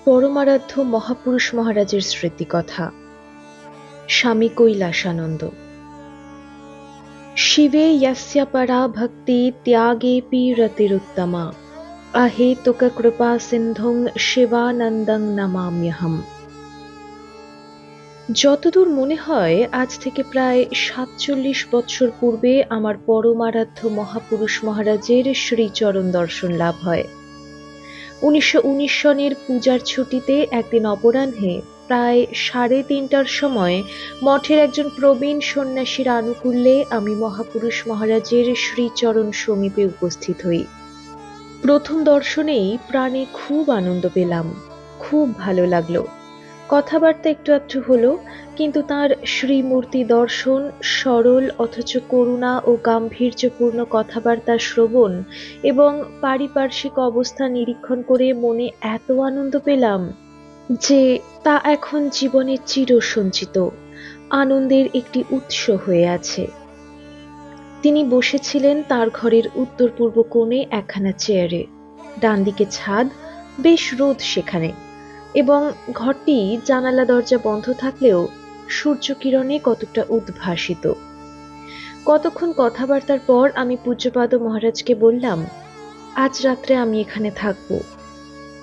পরমারাধ্য মহাপুরুষ মহারাজের স্মৃতিকথা। স্বামী কৈলাসানন্দ। শিবে যস্য পরা ভক্তি ত্যাগেপি রতিরুত্তমা, অহেতুক কৃপা সিন্ধুং শিবানন্দং নমাম্যহম। যতদূর মনে হয় আজ থেকে প্রায় ৪৭ বৎসর পূর্বে আমার পরমারাধ্য মহাপুরুষ মহারাজের শ্রীচরণ দর্শন লাভ হয়। ১৯১৯ সনের পূজার ছুটিতে একদিন অপরাহ্নে প্রায় ৩:৩০টার সময় মঠের একজন প্রবীণ সন্ন্যাসীর আনুকূল্যে আমি মহাপুরুষ মহারাজের শ্রীচরণ সমীপে উপস্থিত হই। প্রথম দর্শনেই প্রাণে খুব আনন্দ পেলাম, খুব ভালো লাগলো। কথাবার্তা একটু আধটু হলো, কিন্তু তাঁর শ্রীমূর্তি দর্শন, সরল অথচ করুণা ও গাম্ভীর্যপূর্ণ কথাবার্তা শ্রবণ এবং পারিপার্শ্বিক অবস্থা নিরীক্ষণ করে মনে এত আনন্দ পেলাম যে তা এখন জীবনে চিরসঞ্চিত আনন্দের একটি উৎস হয়ে আছে। তিনি বসেছিলেন তার ঘরের উত্তর পূর্ব কোণে একখানা চেয়ারে, ডান দিকে ছাদ, বেশ রোদ সেখানে, এবং ঘরটি জানালা দরজা বন্ধ থাকলেও সূর্যকিরণে কতকটা উদ্ভাসিত। কতক্ষণ কথাবার্তার পর আমি পূজ্যপাদ মহারাজকে বললাম, আজ রাত্রে আমি এখানে থাকব।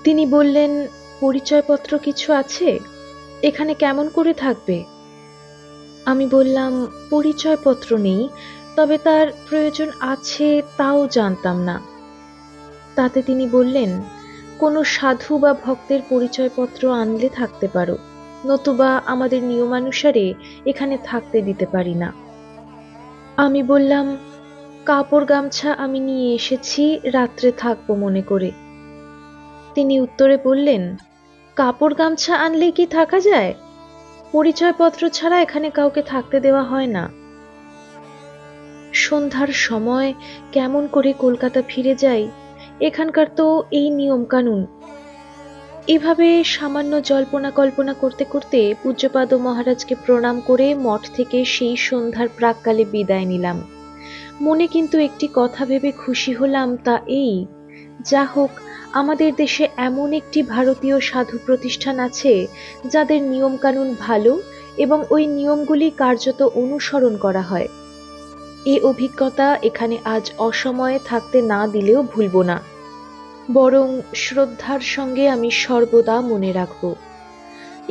তিনি বললেন, পরিচয়পত্র কিছু আছে? এখানে কেমন করে থাকবে? আমি বললাম, পরিচয়পত্র নেই, তবে তার প্রয়োজন আছে তাও জানতাম না। তাতে তিনি বললেন, কোনো সাধু বা ভক্তের পরিচয়পত্র আনলে থাকতে পারো, নতুবা আমাদের নিয়মানুসারে এখানে থাকতে দিতে পারি না। আমি বললাম, কাপড় গামছা আমি নিয়ে এসেছি, রাত্রে থাকবো মনে করে। তিনি উত্তরে বললেন, কাপড় গামছা আনলেই কি থাকা যায়? পরিচয়পত্র ছাড়া এখানে কাউকে থাকতে দেওয়া হয় না। সন্ধ্যার সময় কেমন করে কলকাতা ফিরে যাই, এখানকার তো এই নিয়ম কানুন। এভাবে সামান্য জল্পনা কল্পনা করতে করতে পূজ্যপাদ মহারাজকে প্রণাম করে মঠ থেকে সেই সন্ধ্যার প্রাক্কালে বিদায় নিলাম। মনে কিন্তু একটি কথা ভেবে খুশি হলাম, তা এই, যা হোক আমাদের দেশে এমন একটি ভারতীয় সাধু প্রতিষ্ঠান আছে যাদের নিয়ম কানুন ভালো এবং ওই নিয়মগুলি কার্যত অনুসরণ করা হয়। এই অভিজ্ঞতা এখানে আজ অসময়ে থাকতে না দিলেও ভুলব না, বরং শ্রদ্ধার সঙ্গে আমি সর্বদা মনে রাখব।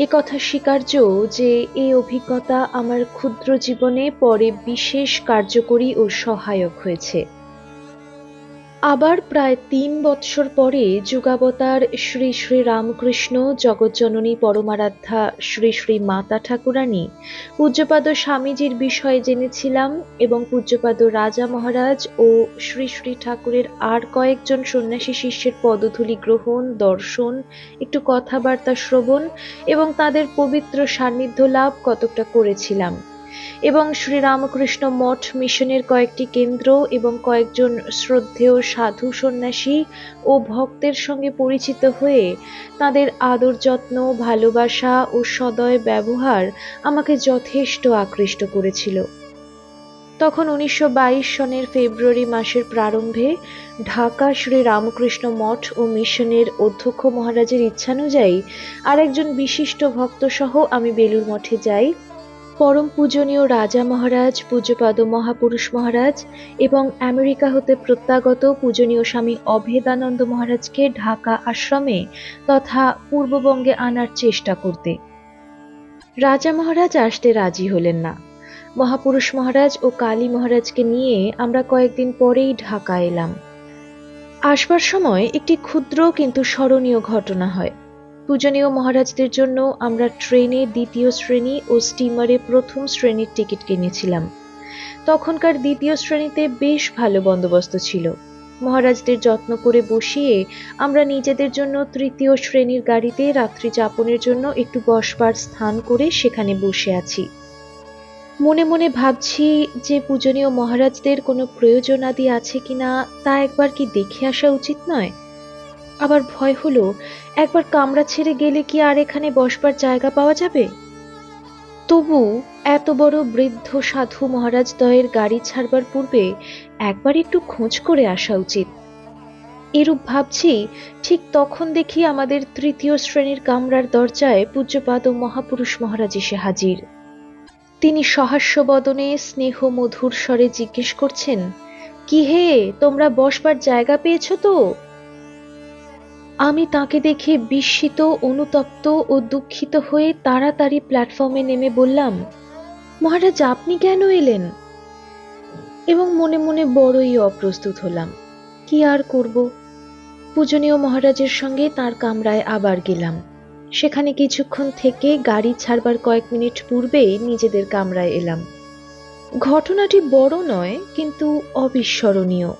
এ কথা স্বীকার্য যে এই অভিজ্ঞতা আমার ক্ষুদ্র জীবনে পরে বিশেষ কার্যকরী ও সহায়ক হয়েছে। আবার প্রায় ৩ বৎসর পরে যুগাবতার শ্রী শ্রী রামকৃষ্ণ জগজ্জননী পরমারাধ্যা শ্রী শ্রী মাতা ঠাকুরানী পূজ্যপাদ স্বামীজির বিষয়ে জেনেছিলাম এবং পূজ্যপাদ রাজা মহারাজ ও শ্রী শ্রী ঠাকুরের আর কয়েকজন সন্ন্যাসী শিষ্যের পদধূলি গ্রহণ, দর্শন, একটু কথাবার্তা শ্রবণ এবং তাদের পবিত্র সান্নিধ্য লাভ কতকটা করেছিলাম, এবং শ্রীরামকৃষ্ণ মঠ মিশনের কয়েকটি কেন্দ্র এবং কয়েকজন শ্রদ্ধেয় সাধু সন্ন্যাসী ও ভক্তের সঙ্গে পরিচিত হয়ে তাদের আদর যত্ন, ভালোবাসা ও সদয় ব্যবহার আমাকে যথেষ্ট আকৃষ্ট করেছিল। তখন ১৯২২ সনের ফেব্রুয়ারি মাসের প্রারম্ভে ঢাকা শ্রী রামকৃষ্ণ মঠ ও মিশনের অধ্যক্ষ মহারাজের ইচ্ছানুযায়ী আর একজন বিশিষ্ট ভক্ত সহ আমি বেলুড় মঠে যাই। পরম পূজনীয় রাজা মহারাজ, পূজ্যপাদ মহাপুরুষ মহারাজ এবং আমেরিকা হতে প্রত্যাগত পূজনীয় স্বামী অভেদানন্দ মহারাজকে ঢাকা আশ্রমে তথা পূর্ববঙ্গে আনার চেষ্টা করতে। রাজা মহারাজ আসতে রাজি হলেন না। মহাপুরুষ মহারাজ ও কালী মহারাজকে নিয়ে আমরা কয়েকদিন পরেই ঢাকা এলাম। আসবার সময় একটি ক্ষুদ্র কিন্তু স্মরণীয় ঘটনা হয়। পূজনীয় মহারাজদের জন্য আমরা ট্রেনে ২য় শ্রেণী ও স্টিমারে ১ম শ্রেণীর টিকিট কিনেছিলাম। তখনকার ২য় শ্রেণীতে বেশ ভালো বন্দোবস্ত ছিল। মহারাজদের যত্ন করে বসিয়ে আমরা নিজেদের জন্য ৩য় শ্রেণীর গাড়িতে রাত্রি যাপনের জন্য একটু বসবার স্থান করে সেখানে বসে আছি। মনে মনে ভাবছি যে পূজনীয় মহারাজদের কোনো প্রয়োজনাদি আছে কিনা তা একবার কি দেখে আসা উচিত নয়? আবার ভয় হলো, একবার কামরা ছেড়ে গেলে কি আর এখানে বসবার জায়গা পাওয়া যাবে? তবু এত বড় বৃদ্ধ সাধু মহারাজ দ্বয়ের গাড়ি ছাড়বার পূর্বে একবার একটু খোঁজ করে আসা উচিত। এরূপ ভাবছি, ঠিক তখন দেখি আমাদের তৃতীয় শ্রেণীর কামরার দরজায় পূজ্যপাদ ও মহাপুরুষ মহারাজ এসে হাজির। তিনি সহাস্য বদনে স্নেহ মধুর স্বরে জিজ্ঞেস করছেন, কি হে, তোমরা বসবার জায়গা পেয়েছো তো? আমি তাকে দেখে বিস্মিত, অনুতপ্ত ও দুঃখিত হয়ে তাড়াতাড়ি প্ল্যাটফর্মে নেমে বললাম, মহারাজ আপনি কেন এলেন? এবং মনে মনে বড়ই অপ্রস্তুত হলাম। কি আর করব, পূজনীয় মহারাজের সঙ্গে তার কামরায় আবার গেলাম। সেখানে কিছুক্ষণ থেকে গাড়ি ছাড়বার কয়েক মিনিট পূর্বে নিজেদের কামরায় এলাম। ঘটনাটি বড় নয়, কিন্তু অবিস্মরণীয়।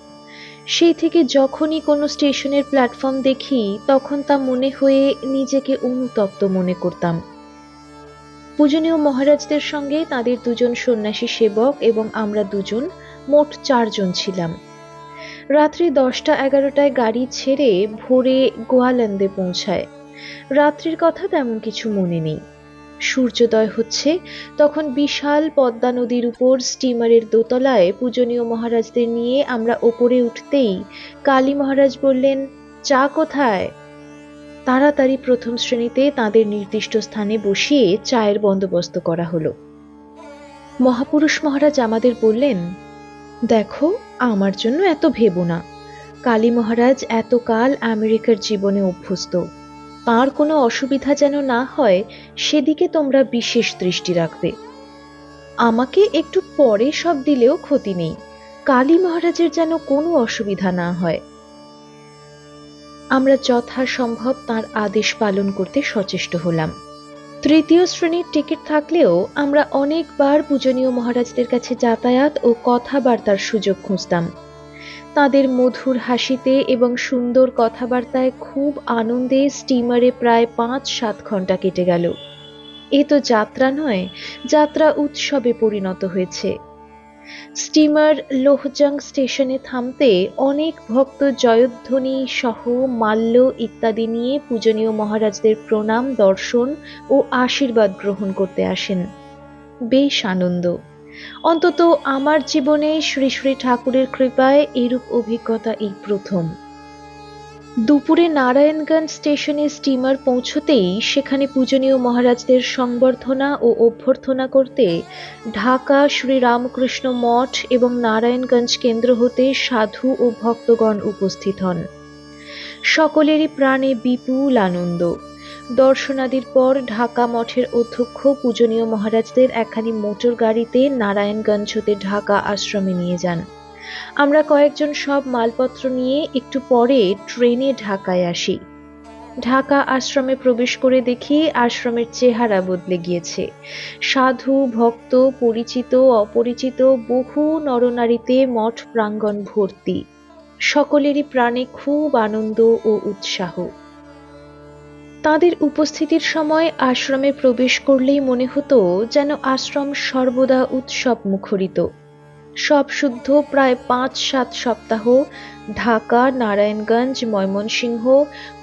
সেই থেকে যখনই কোনো স্টেশনের প্ল্যাটফর্ম দেখি তখন তা মনে হয়ে নিজেকে অনুতপ্ত মনে করতাম। পূজনীয় মহারাজদের সঙ্গে তাদের দুজন সন্ন্যাসী সেবক এবং আমরা দুজন, মোট 4 জন ছিলাম। রাত্রি 10টা-11টায় গাড়ি ছেড়ে ভোরে গোয়ালন্দে পৌঁছায়। রাত্রির কথা তেমন কিছু মনে নেই। সূর্যোদয় হচ্ছে, তখন বিশাল পদ্মা নদীর উপর স্টিমারের দোতলায় পূজনীয় মহারাজদের নিয়ে আমরা ওপরে উঠতেই কালী মহারাজ বললেন, চা কোথায়? তাড়াতাড়ি প্রথম শ্রেণীতে তাদের নির্দিষ্ট স্থানে বসিয়ে চায়ের বন্দোবস্ত করা হলো। মহাপুরুষ মহারাজ আমাদের বললেন, দেখো, আমার জন্য এত ভেবো না। কালী মহারাজ এতকাল আমেরিকার জীবনে অভ্যস্ত, তাঁর কোনো অসুবিধা যেন না হয় সেদিকে তোমরা বিশেষ দৃষ্টি রাখবে। আমাকে একটু পরে সব দিলেও ক্ষতি নেই, কালী মহারাজের যেন কোনো অসুবিধা না হয়। আমরা যথাসম্ভব তাঁর আদেশ পালন করতে সচেষ্ট হলাম। তৃতীয় শ্রেণীর টিকিট থাকলেও আমরা অনেকবার পূজনীয় মহারাজদের কাছে যাতায়াত ও কথাবার্তার সুযোগ খুঁজতাম। তাদের মধুর হাসিতে এবং সুন্দর কথাবার্তায় খুব আনন্দে স্টিমারে প্রায় 5-7 ঘন্টা কেটে গেল। এ তো যাত্রা নয়, যাত্রা উৎসবে পরিণত হয়েছে। স্টিমার লোহজাং স্টেশনে থামতে অনেক ভক্ত জয়ধ্বনি সহ মাল্য ইত্যাদি নিয়ে পূজনীয় মহারাজদের প্রণাম, দর্শন ও আশীর্বাদ গ্রহণ করতে আসেন। বেশ আনন্দ। অন্তত আমার জীবনে শ্রী শ্রী ঠাকুরের কৃপায় এরূপ অভিজ্ঞতা এই প্রথম। দুপুরে নারায়ণগঞ্জ স্টেশনে স্টিমার পৌঁছতেই সেখানে পূজনীয় মহারাজদের সংবর্ধনা ও অভ্যর্থনা করতে ঢাকা শ্রী রামকৃষ্ণ মঠ এবং নারায়ণগঞ্জ কেন্দ্র হতে সাধু ও ভক্তগণ উপস্থিত হন। সকলেরই প্রাণে বিপুল আনন্দ। দর্শনাদির পর ঢাকা মঠের অধ্যক্ষ পূজনীয় মহারাজদের একখানি মোটর গাড়িতে নারায়ণগঞ্জ হতে ঢাকা আশ্রমে নিয়ে যান। আমরা কয়েকজন সব মালপত্র নিয়ে একটু পরে ট্রেনে ঢাকায় আসি। ঢাকা আশ্রমে প্রবেশ করে দেখি আশ্রমের চেহারা বদলে গিয়েছে। সাধু, ভক্ত, পরিচিত, অপরিচিত বহু নরনারীতে মঠ প্রাঙ্গণ ভর্তি। সকলেরই প্রাণে খুব আনন্দ ও উৎসাহ। তাদের উপস্থিতির সময় আশ্রমে প্রবেশ করলেই মনে হতো যেন আশ্রম সর্বদা উৎসব মুখরিত। সব শুদ্ধ প্রায় 5-7 সপ্তাহ ঢাকা, নারায়ণগঞ্জ, ময়মনসিংহ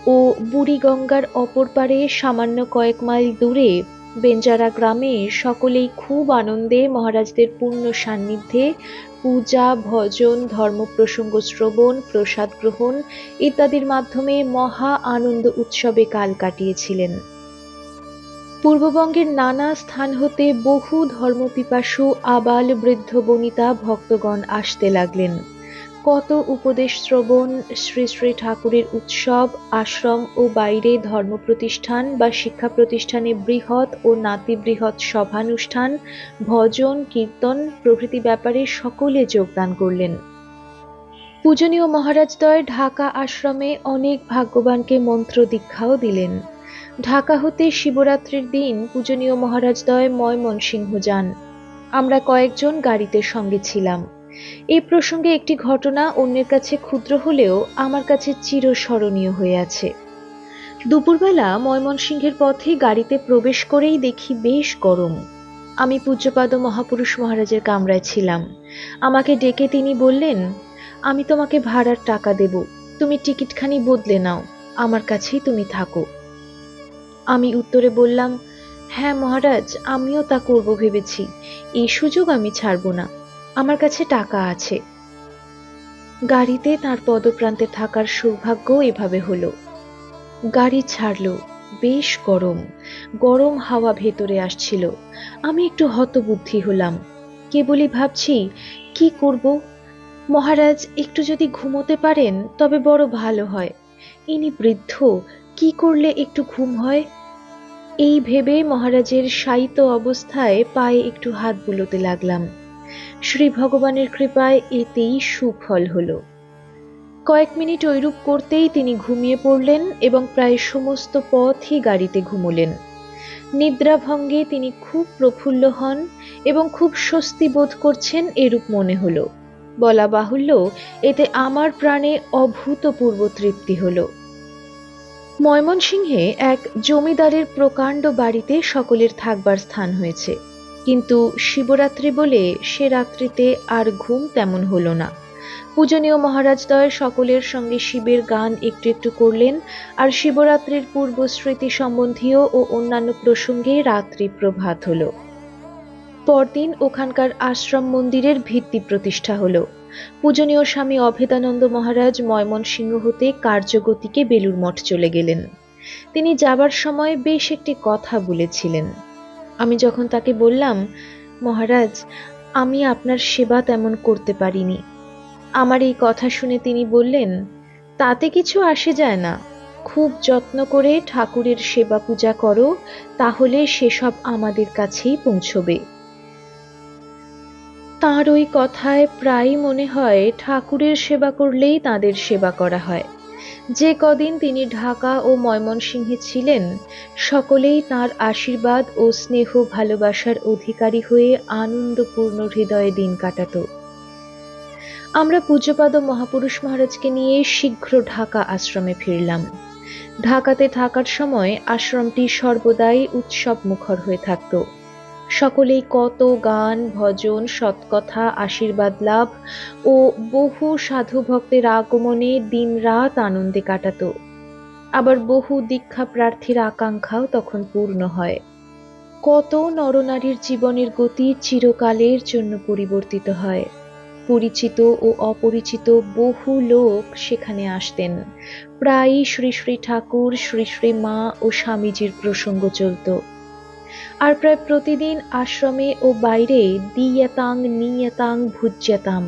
ও বুড়িগঙ্গার অপর পারে সামান্য কয়েক মাইল দূরে বেঞ্জারা গ্রামে সকলেই খুব আনন্দে মহারাজদের পূর্ণ সান্নিধ্যে পূজা, ভজন, ধর্মপ্রসঙ্গ শ্রবণ, প্রসাদ গ্রহণ ইত্যাদির মাধ্যমে মহা আনন্দ উৎসবে কাল কাটিয়েছিলেন। পূর্ববঙ্গের নানা স্থান হতে বহু ধর্মপিপাসু আবাল বৃদ্ধ বনিতা ভক্তগণ আসতে লাগলেন। কত উপদেশ শ্রবণ, শ্রী শ্রী ঠাকুরের উৎসব, আশ্রম ও বাইরে ধর্ম প্রতিষ্ঠান বা শিক্ষা প্রতিষ্ঠানে বৃহৎ ও নাতিবৃহৎ সভানুষ্ঠান, ভজন, কীর্তন প্রভৃতি ব্যাপারে সকলে যোগদান করলেন। পূজনীয় মহারাজদ্বয় ঢাকা আশ্রমে অনেক ভাগ্যবানকে মন্ত্র দীক্ষাও দিলেন। ঢাকা হতে শিবরাত্রির দিন পূজনীয় মহারাজদ্বয় ময়মনসিংহ যান। আমরা কয়েকজন গাড়িতে সঙ্গে ছিলাম। এই প্রসঙ্গে একটি ঘটনা অন্যের কাছে ক্ষুদ্র হলেও আমার কাছে চিরস্মরণীয় হয়ে আছে। দুপুরবেলা ময়মনসিংহের পথে গাড়িতে প্রবেশ করেই দেখি বেশ গরম। আমি পূজ্যপাদ মহাপুরুষ মহারাজের কামরায় ছিলাম। আমাকে ডেকে তিনি বললেন, আমি তোমাকে ভাড়ার টাকা দেব, তুমি টিকিটখানি বদলে নাও, আমার কাছেই তুমি থাকো। আমি উত্তরে বললাম, হ্যাঁ মহারাজ, আমিও তা করব ভেবেছি, এই সুযোগ আমি ছাড়ব না, আমার কাছে টাকা আছে। গাড়িতে তার পদপ্রান্তে থাকার সৌভাগ্য এভাবে হলো। গাড়ি ছাড়লো। বেশ গরম, গরম হাওয়া ভেতরে আসছিল। আমি একটু হতবুদ্ধি হলাম। কেবলই ভাবছি কি করব। মহারাজ একটু যদি ঘুমোতে পারেন তবে বড় ভালো হয়। ইনি বৃদ্ধ, কি করলে একটু ঘুম হয়। এই ভেবে মহারাজের শায়িত অবস্থায় পায়ে একটু হাত বুলোতে লাগলাম। শ্রী ভগবানের কৃপায় এতেই সুফল হলো। কয়েক মিনিট ঐরূপ করতেই তিনি ঘুমিয়ে পড়লেন এবং প্রায় সমস্ত পথই গাড়িতে ঘুমোলেন। নিদ্রাভঙ্গে তিনি খুব প্রফুল্ল হন এবং খুব স্বস্তি বোধ করছেন এরূপ মনে হলো। বলা বাহুল্য, এতে আমার প্রাণে অভূতপূর্ব তৃপ্তি হলো। ময়মনসিংহে এক জমিদারের প্রকাণ্ড বাড়িতে সকলের থাকবার স্থান হয়েছে, কিন্তু শিবরাত্রি বলে সে রাত্রিতে আর ঘুম তেমন হলো না। পূজনীয় মহারাজদ্বয় সকলের সঙ্গে শিবের গান একটু একটু করলেন, আর শিবরাত্রির পূর্ব স্মৃতি সম্বন্ধীয় ও অন্যান্য প্রসঙ্গে রাত্রি প্রভাত হল। পরদিন ওখানকার আশ্রম মন্দিরের ভিত্তি প্রতিষ্ঠা হলো। পূজনীয় স্বামী অভেদানন্দ মহারাজ ময়মনসিংহ হতে কার্যগতিকে বেলুর মঠ চলে গেলেন। তিনি যাবার সময় বেশ একটি কথা বলেছিলেন। আমি যখন তাকে বললাম, মহারাজ, আমি আপনার সেবা তেমন করতে পারিনি, আমার এই কথা শুনে তিনি বললেন, তাতে কিছু আসে যায় না, খুব যত্ন করে ঠাকুরের সেবা পূজা করো, তাহলে সেসব আমাদের কাছেই পৌঁছবে। তাঁর ওই কথায় প্রায় মনে হয় ঠাকুরের সেবা করলেই তাঁদের সেবা করা হয়। যে কদিন তিনি ঢাকা ও ময়মনসিংহে ছিলেন, সকলেই তাঁর আশীর্বাদ ও স্নেহ ভালোবাসার অধিকারী হয়ে আনন্দপূর্ণ হৃদয়ে দিন কাটাত। আমরা পূজ্যপাদ মহাপুরুষ মহারাজকে নিয়ে শীঘ্র ঢাকা আশ্রমে ফিরলাম। ঢাকাতে থাকার সময় আশ্রমটি সর্বদাই উৎসব মুখর হয়ে থাকত। সকলেই কত গান, ভজন, সৎকথা, আশীর্বাদ লাভ ও বহু সাধু ভক্তের আগমনে দিনরাত আনন্দে কাটাত। আবার বহু দীক্ষা প্রার্থীর আকাঙ্ক্ষাও তখন পূর্ণ হয়। কত নরনারীর জীবনের গতি চিরকালের জন্য পরিবর্তিত হয়। পরিচিত ও অপরিচিত বহু লোক সেখানে আসতেন। প্রায়ই শ্রী শ্রী ঠাকুর, শ্রী শ্রী মা ও স্বামীজির প্রসঙ্গ চলত। আর প্রায় প্রতিদিন আশ্রমে ও বাইরে দিয়াতাং নিয়াতাং ভুজ্যাতাম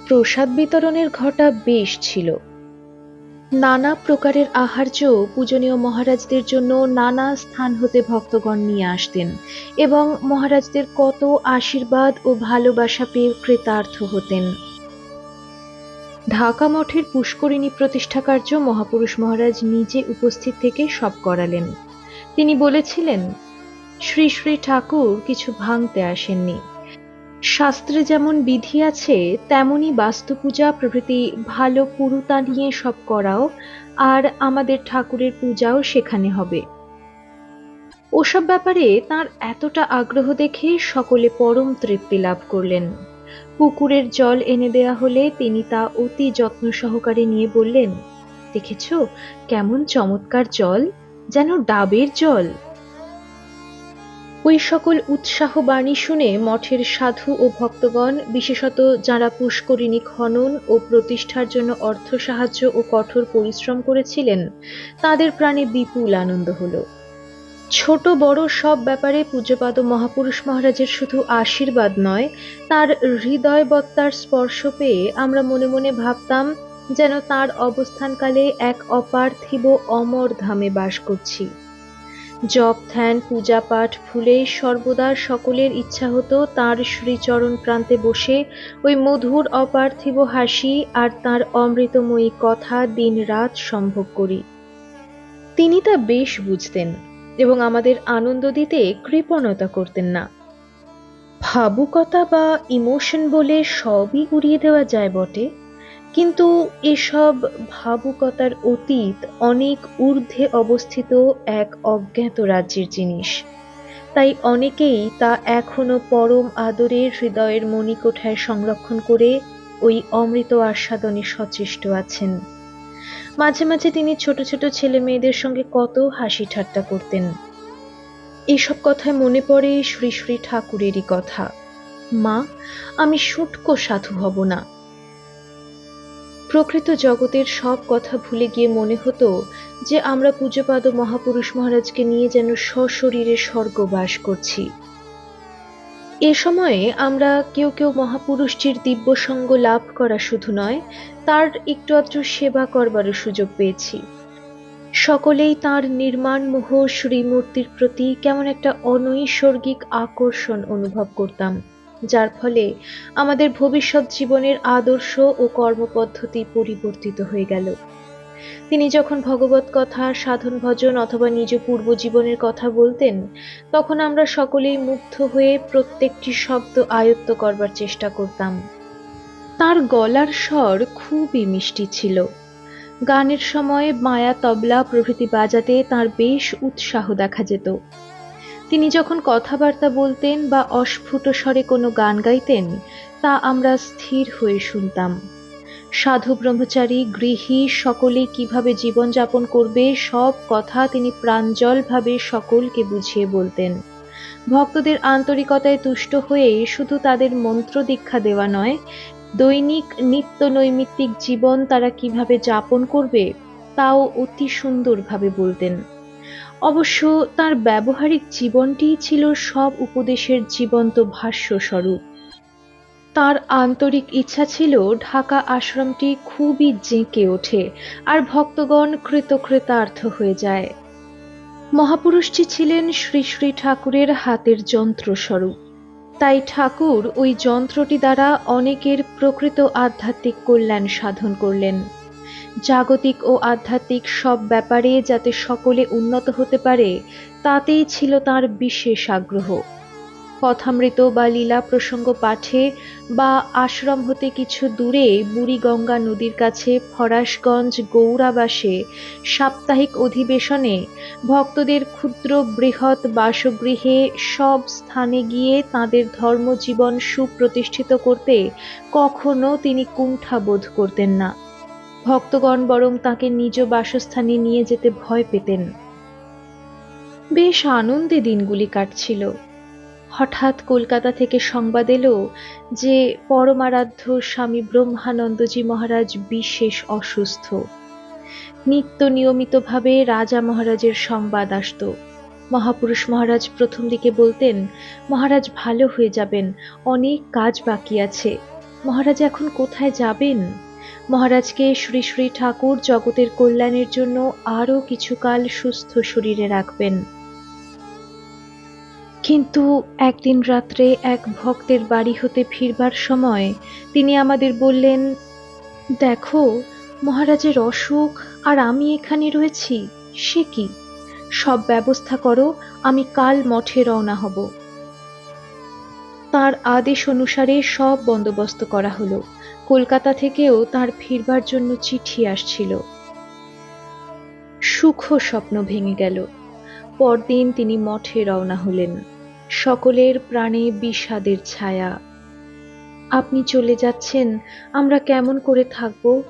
প্রসাদ বিতরণের ঘটা বেশ ছিল। নানা প্রকারের আহার্য পূজনীয় মহারাজদের জন্য নানা স্থান হতে ভক্তগণ নিয়ে আসতেন এবং মহারাজদের কত আশীর্বাদ ও ভালোবাসা পেয়ে কৃতার্থ হতেন। ঢাকা মঠের পুষ্করিণী প্রতিষ্ঠা কার্য মহাপুরুষ মহারাজ নিজে উপস্থিত থেকে সব করালেন। তিনি বলেছিলেন, শ্রী শ্রী ঠাকুর কিছু ভাঙতে আসেননি। শাস্ত্রে যেমন বিধি আছে তেমনি বাস্তুপূজা প্রভৃতি ভালো পুরুতা নিয়ে সব করাও, আর আমাদের ঠাকুরের পূজাও সেখানে হবে। ওসব ব্যাপারে তার এতটা আগ্রহ দেখে সকলে পরম তৃপ্তি লাভ করলেন। পুকুরের জল এনে দেয়া হলে তিনি তা অতি যত্ন সহকারে নিয়ে বললেন, দেখেছ কেমন চমৎকার জল, যেন ডাবের জল। ওই সকল উৎসাহ বাণী শুনে মঠের সাধু ও ভক্তগণ, বিশেষত যারা পুষ্করিণী খনন ও প্রতিষ্ঠার জন্য অর্থ সাহায্য ও কঠোর পরিশ্রম করেছিলেন, তাদের প্রাণে বিপুল আনন্দ হলো। ছোট বড় সব ব্যাপারে পূজ্যপাদ মহাপুরুষ মহারাজের শুধু আশীর্বাদ নয়, তার হৃদয়বত্তার স্পর্শ পেয়ে আমরা মনে মনে ভাবতাম যেন তার অবস্থানকালে এক অপার্থিব অমর ধামে বাস করছি। জপ ধ্যান পূজা পাঠ ভুলে সর্বদা সকলের ইচ্ছা হতো তাঁর শ্রীচরণ প্রান্তে বসে ওই মধুর অপার্থিব হাসি আর তাঁর অমৃতময়ী কথা দিন রাত সম্ভোগ করি। তিনি তা বেশ বুঝতেন এবং আমাদের আনন্দ দিতে কৃপণতা করতেন না। ভাবুকতা বা ইমোশন বলে সবই উড়িয়ে দেওয়া যায় বটে, কিন্তু এসব ভাবুকতার অতীত অনেক ঊর্ধ্বে অবস্থিত এক অজ্ঞাত রাজ্যের জিনিস। তাই অনেকেই তা এখনো পরম আদরের হৃদয়ের মণিকোঠায় সংরক্ষণ করে ওই অমৃত আস্বাদনে সচেষ্ট আছেন। মাঝে মাঝে তিনি ছোট ছোট ছেলে মেয়েদের সঙ্গে কত হাসি ঠাট্টা করতেন। এসব কথায় মনে পড়ে শ্রী শ্রী ঠাকুরেরই কথা, মা, আমি শুটকো সাধু হব না। প্রকৃত জগতের সব কথা ভুলে গিয়ে মনে হতো যে আমরা পূজ্যপাদ মহাপুরুষ মহারাজকে নিয়ে যেন সশরীরে স্বর্গবাস করছি। এ সময়ে আমরা কেউ কেউ মহাপুরুষটির দিব্য সঙ্গ লাভ করা শুধু নয়, তার একটু আধটু সেবা করবারও সুযোগ পেয়েছি। সকলেই তাঁর নির্মাণমোহ শ্রীমূর্তির প্রতি কেমন একটা অনৈসর্গিক আকর্ষণ অনুভব করতাম, যার ফলে আমাদের ভবিষ্যৎ জীবনের আদর্শ ও কর্মপদ্ধতি পরিবর্তিত হয়ে গেল। তিনি যখন ভগবত কথা, সাধন ভজন অথবা নিজ পূর্ব জীবনের কথা বলতেন, তখন আমরা সকলেই মুগ্ধ হয়ে প্রত্যেকটি শব্দ আয়ত্ত করবার চেষ্টা করতাম। তার গলার স্বর খুবই মিষ্টি ছিল। গানের সময় মায়া, তবলা প্রভৃতি বাজাতে তার বেশ উৎসাহ দেখা যেত। তিনি যখন কথাবার্তা বলতেন বা অস্ফুট স্বরে কোনো গান গাইতেন, তা আমরা স্থির হয়ে শুনতাম। সাধু, ব্রহ্মচারী, গৃহী সকলেই কিভাবে জীবনযাপন করবে সব কথা তিনি প্রাঞ্জলভাবে সকলকে বুঝিয়ে বলতেন। ভক্তদের আন্তরিকতায় তুষ্ট হয়ে শুধু তাদের মন্ত্র দীক্ষা দেওয়া নয়, দৈনিক নিত্য নৈমিত্তিক জীবন তারা কিভাবে যাপন করবে তাও অতি সুন্দরভাবে বলতেন। অবশ্য তার ব্যবহারিক জীবনটিই ছিল সব উপদেশের জীবন্ত ভাষ্য স্বরূপ। তার আন্তরিক ইচ্ছা ছিল ঢাকা আশ্রমটি খুবই জেঁকে ওঠে আর ভক্তগণ কৃতকৃতার্থ হয়ে যায়। মহাপুরুষটি ছিলেন শ্রী শ্রী ঠাকুরের হাতের যন্ত্রস্বরূপ। তাই ঠাকুর ওই যন্ত্রটি দ্বারা অনেকের প্রকৃত আধ্যাত্মিক কল্যাণ সাধন করলেন। জাগতিক ও আধ্যাত্মিক সব ব্যাপারে যাতে সকলে উন্নত হতে পারে, তাতেই ছিল তার বিশেষ আগ্রহ। কথামৃত বা লীলা প্রসঙ্গ পাঠে বা আশ্রম হতে কিছু দূরে বুড়িগঙ্গা নদীর কাছে ফরাসগঞ্জ গৌরাবাসে সাপ্তাহিক অধিবেশনে ভক্তদের ক্ষুদ্র বৃহৎ বাসগৃহে সব স্থানে গিয়ে তাঁদের ধর্মজীবন সুপ্রতিষ্ঠিত করতে কখনো তিনি কুণ্ঠা বোধ করতেন না। ভক্তগণ বরং তাকে নিজ বাসস্থানে নিয়ে যেতে ভয় পেতেন। বেশ আনন্দে দিনগুলি কাটছিল। হঠাৎ কলকাতা থেকে সংবাদ এলো যে পরমারাধ্য স্বামী ব্রহ্মানন্দজি মহারাজ বিশেষ অসুস্থ। নিত্য নিয়মিতভাবে রাজা মহারাজের সংবাদ আসত। মহাপুরুষ মহারাজ প্রথম দিকে বলতেন, মহারাজ ভালো হয়ে যাবেন, অনেক কাজ বাকি আছে। মহারাজ এখন কোথায় যাবেন? মহারাজকে শ্রী শ্রী ঠাকুর জগতের কল্যাণের জন্য আরো কিছুকাল সুস্থ শরীরে রাখবেন। কিন্তু একদিন রাত্রে এক ভক্তের বাড়ি হতে ফিরবার সময় তিনি আমাদের বললেন, দেখো মহারাজের অসুখ আর আমি এখানে রয়েছি, সে কি? সব ব্যবস্থা করো, আমি কাল মঠে রওনা হব। তার আদেশ অনুসারে সব বন্দোবস্ত করা হলো। কলকাতা থেকেও তার ফিরবার জন্য চিঠি আসছিল। সুখ স্বপ্ন ভেঙে গেল। পরদিন তিনি মঠে রওনা হলেন। সকলের প্রাণে বিষাদের ছায়া। আপনি চলে যাচ্ছেন, আমরা কেমন করে থাকব?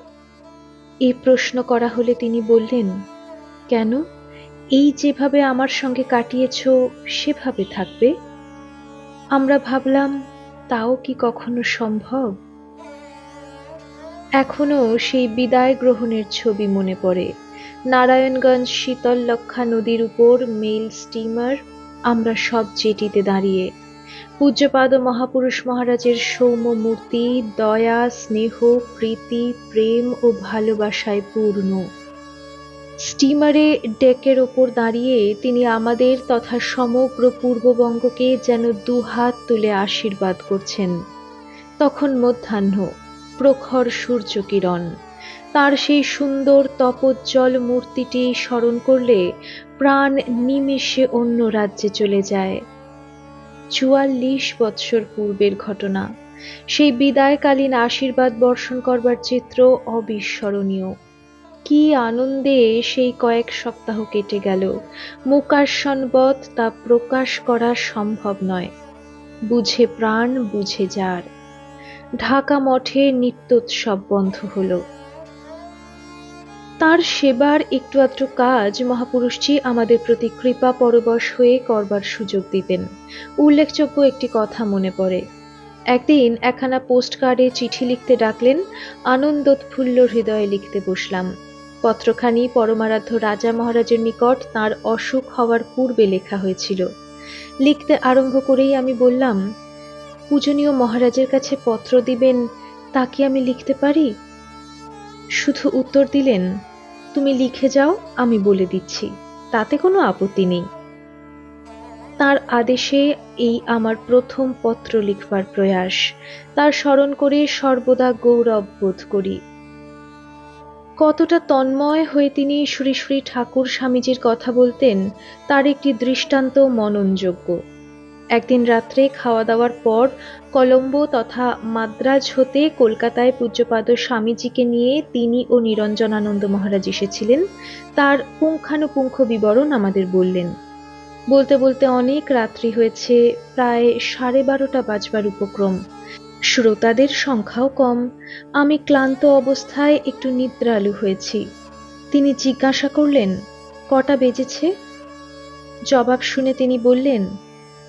এই প্রশ্ন করা হলে তিনি বললেন, কেন, এই যেভাবে আমার সঙ্গে কাটিয়েছ সেভাবে থাকবে। আমরা ভাবলাম, তাও কি কখনো সম্ভব? এখনো সেই বিদায় গ্রহণের ছবি মনে পড়ে। নারায়ণগঞ্জ শীতললক্ষা নদীর উপর মেল স্টিমার, আমরা সব জেটিতে দাঁড়িয়ে। পূজ্যপাদ মহাপুরুষ মহারাজের সৌম্য মূর্তি দয়া, স্নেহ, প্রীতি, প্রেম ও ভালোবাসায় পূর্ণ। স্টিমারে ডেকের ওপর দাঁড়িয়ে তিনি আমাদের তথা সমগ্র পূর্ববঙ্গকে যেন দুহাত তুলে আশীর্বাদ করছেন। তখন মধ্যাহ্ন, প্রখর সূর্যকিরণ। তার সেই সুন্দর তপোজ্জ্বল মূর্তিটি স্মরণ করলে প্রাণ নিমেষে অন্য রাজ্যে চলে যায়। ৪৪ বৎসর পূর্বের ঘটনা। সেই বিদায়কালীন আশীর্বাদ বর্ষণ করবার চিত্র অবিস্মরণীয়। কি আনন্দে সেই কয়েক সপ্তাহ কেটে গেল, মুকাশনবৎ তা প্রকাশ করা সম্ভব নয়। বুঝে প্রাণ, বুঝে যার। ঢাকা মঠে নিত্যোৎসব বন্ধ হলো। তার সেবার একটু আধটু কাজ মহাপুরুষজি আমাদের প্রতি কৃপা পরবশ হয়ে করবার সুযোগ দিতেন। উল্লেখযোগ্য একটি কথা মনে পড়ে। একদিন একখানা পোস্ট কার্ডে চিঠি লিখতে ডাকলেন, আনন্দোৎফুল্ল হৃদয়ে লিখতে বসলাম। পত্রখানি পরমারাধ্য রাজা মহারাজের নিকট তাঁর অসুখ হওয়ার পূর্বে লেখা হয়েছিল। লিখতে আরম্ভ করেই আমি বললাম, পূজনীয় মহারাজের কাছে পত্র দিবেন, তা কি আমি লিখতে পারি? শুধু উত্তর দিলেন, তুমি লিখে যাও, আমি বলে দিচ্ছি, তাতে কোনো আপত্তি নেই। তার আদেশে এই আমার প্রথম পত্র লিখবার প্রয়াস। তার স্মরণ করে সর্বদা গৌরব বোধ করি। কতটা তন্ময় হয়ে তিনি শ্রী শ্রী ঠাকুর স্বামীজির কথা বলতেন, তার একটি দৃষ্টান্ত মননযোগ্য। একদিন রাত্রে খাওয়া দাওয়ার পর কলম্বো তথা মাদ্রাজ হতে কলকাতায় পূজ্যপাদ স্বামীজিকে নিয়ে তিনি ও নিরঞ্জনানন্দ মহারাজ এসেছিলেন। তার পুঙ্খানুপুঙ্খ বিবরণ আমাদের বললেন। বলতে বলতে অনেক রাত্রি হয়েছে, প্রায় 12:30 বাজবার উপক্রম। শ্রোতাদের সংখ্যাও কম। আমি ক্লান্ত অবস্থায় একটু নিদ্রালু হয়েছি। তিনি জিজ্ঞাসা করলেন, কটা বেজেছে? জবাব শুনে তিনি বললেন,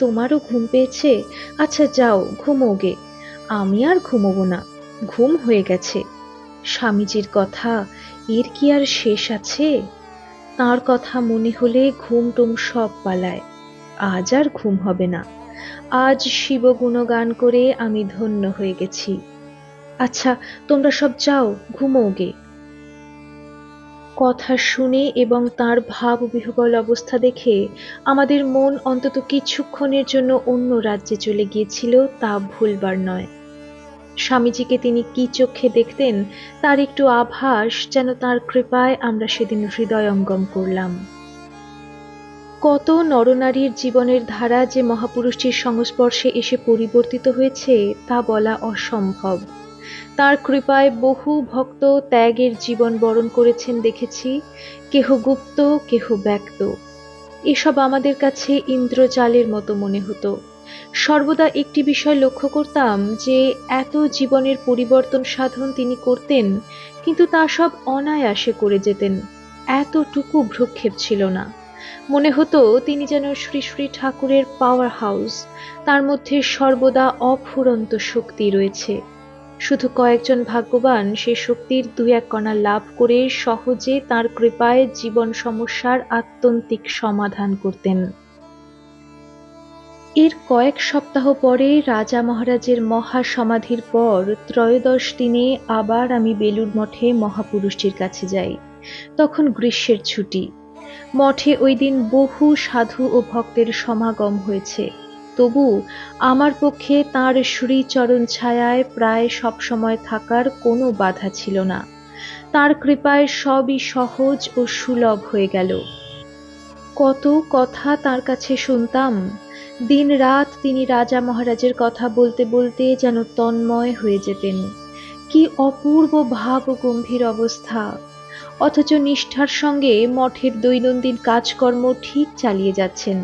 তোমারও ঘুম পেয়েছে? আচ্ছা যাও ঘুমোগে। আমি আর ঘুমোবো না, ঘুম হয়ে গেছে। স্বামীজির কথা, এর কি আর শেষ আছে? তাঁর কথা মনে হলে ঘুম টুম সব পালায়। আজ আর ঘুম হবে না। আজ শিব গুণগান করে আমি ধন্য হয়ে গেছি। আচ্ছা তোমরা সব যাও ঘুমোগে। কথা শুনে এবং তার ভাব বিহ্বল অবস্থা দেখে আমাদের মন অন্তত কিছুক্ষণের জন্য অন্য রাজ্যে চলে গিয়েছিল, তা ভুলবার নয়। স্বামীজিকে তিনি কি চোখে দেখতেন তার একটু আভাস যেন তাঁর কৃপায় আমরা সেদিন হৃদয়ঙ্গম করলাম। কত নরনারীর জীবনের ধারা যে মহাপুরুষটির সংস্পর্শে এসে পরিবর্তিত হয়েছে তা বলা অসম্ভব। তার কৃপায় বহু ভক্ত ত্যাগের জীবন বরণ করেছেন দেখেছি, কেহ গুপ্ত কেহ ব্যক্ত। এসব আমাদের কাছে ইন্দ্রজালের মতো মনে হতো। সর্বদা একটি বিষয় লক্ষ্য করতাম যে এত জীবনের পরিবর্তন সাধন তিনি করতেন, কিন্তু তা সব অনায়াসে করে যেতেন। এতটুকু ভ্রুক্ষেপ ছিল না। মনে হতো তিনি যেন শ্রী শ্রী ঠাকুরের পাওয়ার হাউস, তার মধ্যে সর্বদা অফুরন্ত শক্তি রয়েছে। শুধু কয়েকজন ভাগ্যবান সে শক্তির 2-1 কণা লাভ করে সহজে তার কৃপায় জীবন সমস্যার আত্যন্তিক সমাধান করতেন। এর কয়েক সপ্তাহ পরে রাজা মহারাজের মহা সমাধির পর 13 দিনে আবার আমি বেলুড় মঠে মহাপুরুষটির কাছে যাই। তখন গ্রীষ্মের ছুটি। মঠে ওই দিন বহু সাধু ও ভক্তের সমাগম হয়েছে। তবু আমার পক্ষে তাঁর শ্রীচরণ ছায়ায় প্রায় সবসময় থাকার কোনো বাধা ছিল না। তাঁর কৃপায় সবই সহজ ও সুলভ হয়ে গেল। কত কথা তাঁর কাছে শুনতাম। দিন রাত তিনি রাজা মহারাজের কথা বলতে বলতে যেন তন্ময় হয়ে যেতেন। কি অপূর্ব ভাব ও গম্ভীর অবস্থা! অথচ নিষ্ঠার সঙ্গে মঠের দৈনন্দিন কাজকর্ম ঠিক চালিয়ে যাচ্ছেন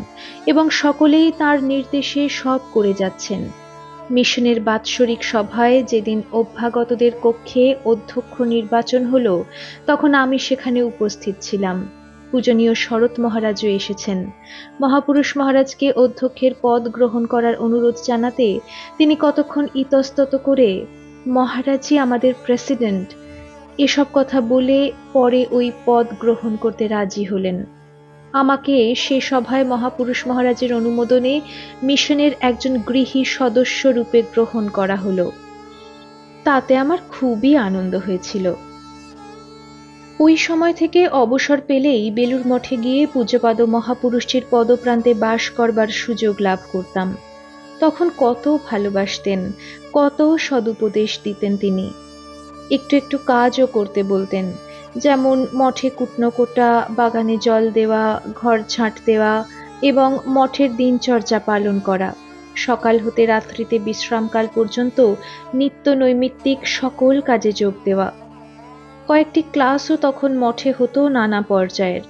এবং সকলেই তার নির্দেশে সব করে যাচ্ছেন। মিশনের বাৎসরিক সভায় যেদিন অভ্যাগতদের কক্ষে অধ্যক্ষ নির্বাচন হলো, তখন আমি সেখানে উপস্থিত ছিলাম। পূজনীয় শরৎ মহারাজও এসেছেন। মহাপুরুষ মহারাজকে অধ্যক্ষের পদ গ্রহণ করার অনুরোধ জানাতে তিনি কতক্ষণ ইতস্তত করে, মহারাজই আমাদের প্রেসিডেন্ট, এসব কথা বলে পরে ওই পদ গ্রহণ করতে রাজি হলেন। আমাকে সে সভায় মহাপুরুষ মহারাজের অনুমোদনে মিশনের একজন গৃহী সদস্য রূপে গ্রহণ করা হলো। তাতে আমার খুবই আনন্দ হয়েছিল। ওই সময় থেকে অবসর পেলেই বেলুড় মঠে গিয়ে পূজ্যপাদ মহাপুরুষটির পদপ্রান্তে বাস করবার সুযোগ লাভ করতাম। তখন কত ভালোবাসতেন, কত সদুপদেশ দিতেন তিনি। একটু একটু কাজও করতে বলতেন, যেমন মঠে কুটনো কোটা, বাগানে জল দেওয়া, ঘর ঝাঁট দেওয়া এবং মঠের দিনচর্যা পালন করা। সকাল হতে রাত্রিতে বিশ্রামকাল পর্যন্ত নিত্য নৈমিত্তিক সকল কাজে যোগ দেওয়া। কয়েকটি ক্লাসও তখন মঠে হতো নানা পর্যায়ের।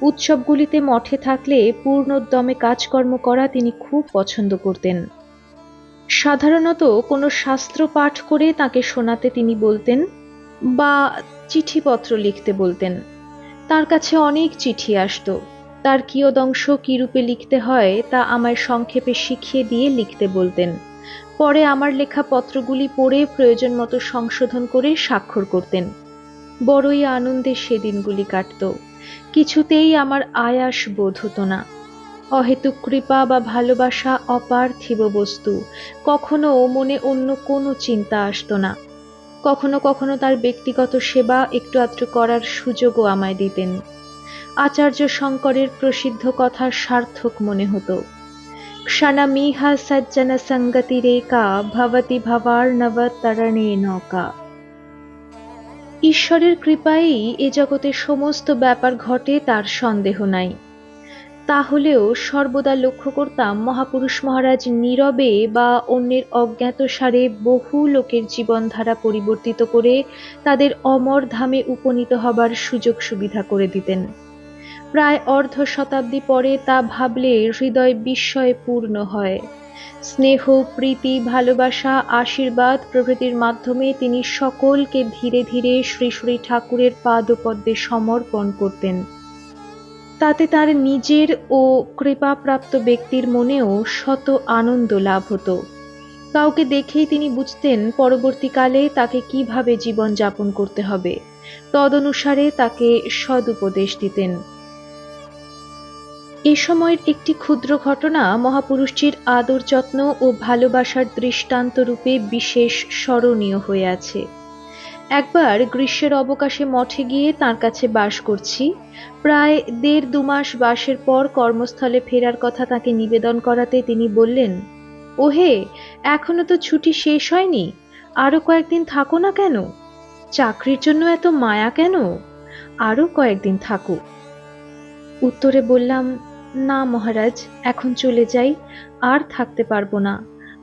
উৎসবগুলিতে মঠে থাকলে পূর্ণোদ্যমে কাজকর্ম করা তিনি খুব পছন্দ করতেন। সাধারণত কোনো শাস্ত্র পাঠ করে তাকে শোনাতে তিনি বলতেন বা চিঠিপত্র লিখতে বলতেন। তার কাছে অনেক চিঠি আসতো। তার কিয়দংশ কিরূপে লিখতে হয় তা আমায় সংক্ষেপে শিখিয়ে দিয়ে লিখতে বলতেন। পরে আমার লেখা পত্রগুলি পড়ে প্রয়োজন মতো সংশোধন করে স্বাক্ষর করতেন। বড়ই আনন্দে সেদিনগুলি কাটত। কিছুতেই আমার আয়াস বোধ হতো না। অহেতুক কৃপা বা ভালোবাসা অপার্থিব বস্তু, কখনো মনে অন্য কোনো চিন্তা আসতো না। কখনো কখনো তার ব্যক্তিগত সেবা একটু আধটু করার সুযোগও আমায় দিতেন। আচার্য শঙ্করের প্রসিদ্ধ কথা সার্থক মনে হতো। ক্ষণমিহ সজ্জন সঙ্গতিরেকা ভবতি ভবার্ণবতরণে নৌকা। ঈশ্বরের কৃপায় এ জগতে সমস্ত ব্যাপার ঘটে, তার সন্দেহ নাই। তাহলেও সর্বদা লক্ষ্য করতাম মহাপুরুষ মহারাজ নীরবে বা অন্যের অজ্ঞাতসারে বহু লোকের জীবনধারা পরিবর্তিত করে তাদের অমর ধামে উপনীত হবার সুযোগ সুবিধা করে দিতেন। প্রায় অর্ধ শতাব্দী পরে তা ভাবলে হৃদয় বিস্ময়ে পূর্ণ হয়। স্নেহ, প্রীতি, ভালোবাসা, আশীর্বাদ প্রভৃতির মাধ্যমে তিনি সকলকে ধীরে ধীরে শ্রী শ্রী ঠাকুরের পাদপদ্মে সমর্পণ করতেন। তাতে তার নিজের ও কৃপাপ্রাপ্ত ব্যক্তির মনেও শত আনন্দ লাভ হতো। কাউকে দেখেই তিনি বুঝতেন পরবর্তীকালে তাকে কিভাবে জীবন যাপন করতে হবে, তদনুসারে তাকে সদুপদেশ দিতেন। এ সময়ের একটি ক্ষুদ্র ঘটনা মহাপুরুষটির আদর যত্ন ও ভালোবাসার দৃষ্টান্ত রূপে বিশেষ স্মরণীয় হয়ে আছে। একবার গ্রীষ্মের অবকাশে মঠে গিয়ে তাঁর কাছে বাস করছি। প্রায় ১.৫-২ মাস বাসের পর কর্মস্থলে ফেরার কথা তাকে নিবেদন করাতে তিনি বললেন, ওহে, এখনো তো ছুটি শেষ হয়নি, আরো কয়েকদিন থাকো না কেন? চাকরির জন্য এত মায়া কেন? আরো কয়েকদিন থাকো। উত্তরে বললাম, না মহারাজ, এখন চলে যাই, আর থাকতে পারবো না,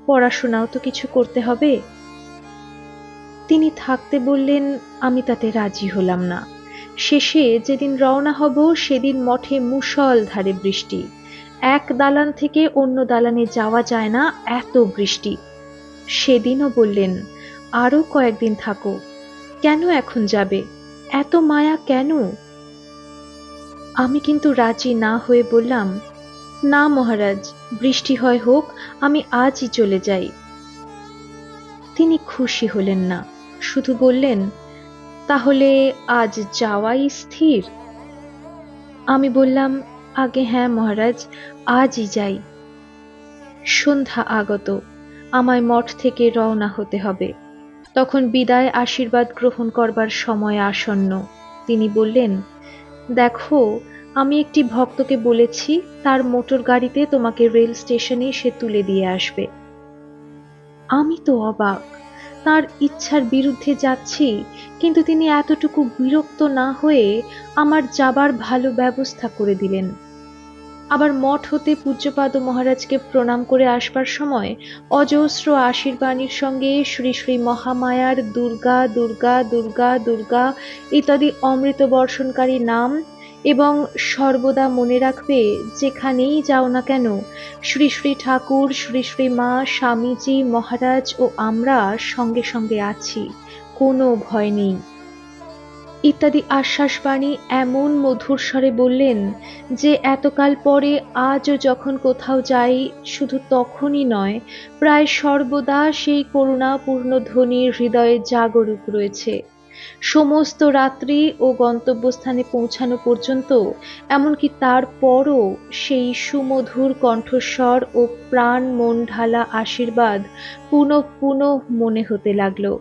পড়াশোনাও তো কিছু করতে হবে। তিনি থাকতে বললেন, আমি তাতে রাজি হলাম না। শেষে যেদিন রওনা হব সেদিন মঠে মুষলধারে বৃষ্টি, এক দালান থেকে অন্য দালানে যাওয়া যায় না, এত বৃষ্টি। সেদিনও বললেন, আরো কয়েকদিন থাকো। কেন এখন যাবে? এত মায়া কেন? আমি কিন্তু রাজি না হয়ে বললাম, না মহারাজ, বৃষ্টি হয় হোক, আমি আজই চলে যাই। তিনি খুশি হলেন না, শুধু বললেন, তাহলে আজ যাওয়াই স্থির? আমি বললাম, আগে হ্যাঁ মহারাজ, আজই যাই। সন্ধ্যা আগত, আমায় মঠ থেকে রওনা হতে হবে। তখন বিদায় আশীর্বাদ গ্রহণ করবার সময় আসন্ন। তিনি বললেন, দেখো, আমি একটি ভক্তকে বলেছি তার মোটর গাড়িতে তোমাকে রেল স্টেশনে সে তুলে দিয়ে আসবে। আমি তো অবাক, তার ইচ্ছার বিরুদ্ধে যাচ্ছি, কিন্তু তিনি এতটুকু বিরক্ত না হয়ে আমার যাবার ভালো ব্যবস্থা করে দিলেন। আবার মঠ হতে পূজ্যপাদ মহারাজকে প্রণাম করে আসবার সময় অজস্র আশীর্বাণীর সঙ্গে শ্রী শ্রী মহামায়ার দুর্গা দুর্গা দুর্গা দুর্গা ইত্যাদি অমৃত বর্ষণকারী নাম, এবং সর্বদা মনে রাখবে যেখানেই যাও না কেন শ্রী শ্রী ঠাকুর, শ্রী শ্রী মা, স্বামীজি মহারাজ ও আমরা সঙ্গে সঙ্গে আছি, কোনো ভয় নেই ইত্যাদি আশ্বাসবাণী এমন মধুর স্বরে বললেন যে এতকাল পরে আজও যখন কোথাও যাই, শুধু তখনই নয়, প্রায় সর্বদা সেই করুণাপূর্ণ ধ্বনি হৃদয়ে জাগরুক রয়েছে। সমস্ত রাত্রি ও গন্তব্যস্থানে পৌঁছানো পর্যন্ত, এমনকি তারপরও সেই সুমধুর কণ্ঠস্বর ও প্রাণ মন ঢালা আশীর্বাদ পুনঃ পুনঃ মনে হতে লাগলো।